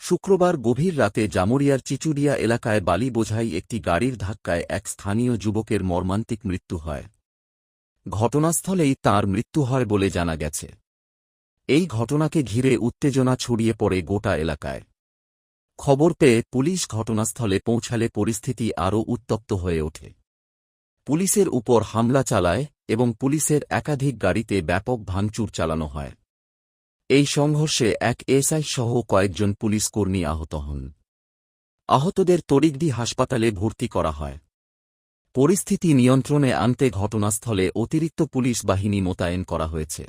শুক্রবার গভীর রাতে জামুরিয়ার চিচুড়িয়া এলাকায় বালি বোঝাই একটি গাড়ির ধাক্কায় এক স্থানীয় যুবকের মর্মান্তিক মৃত্যু হয়। ঘটনাস্থলেই তাঁর মৃত্যু হয় বলে জানা গেছে। এই ঘটনাকে ঘিরে উত্তেজনা ছড়িয়ে পড়ে গোটা এলাকায়। খবর পেয়ে পুলিশ ঘটনাস্থলে পৌঁছালে পরিস্থিতি আরও উত্তপ্ত হয়ে ওঠে। পুলিশের উপর হামলা চালায় এবং পুলিশের একাধিক গাড়িতে ব্যাপক ভাঙচুর চালানো হয়। এই সংঘর্ষে এক এসআই সহ কয়েকজন পুলিশ কর্মী আহত হন। আহতদের তড়িঘড়ি হাসপাতালে ভর্তি করা হয়। পরিস্থিতি নিয়ন্ত্রণে আনতে ঘটনাস্থলে অতিরিক্ত পুলিশ বাহিনী মোতায়েন করা হয়েছে।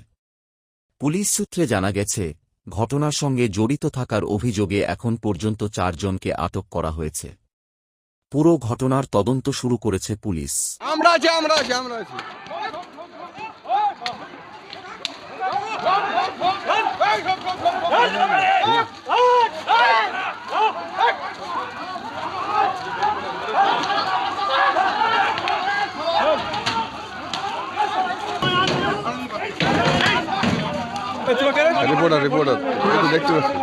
পুলিশ সূত্রে জানা গেছে, ঘটনার সঙ্গে জড়িত থাকার অভিযোগে এখন পর্যন্ত 4 জনকে আটক করা হয়েছে। পুরো ঘটনার তদন্ত শুরু করেছে পুলিশ। রিপোর্টার দেখতে পাচ্ছি।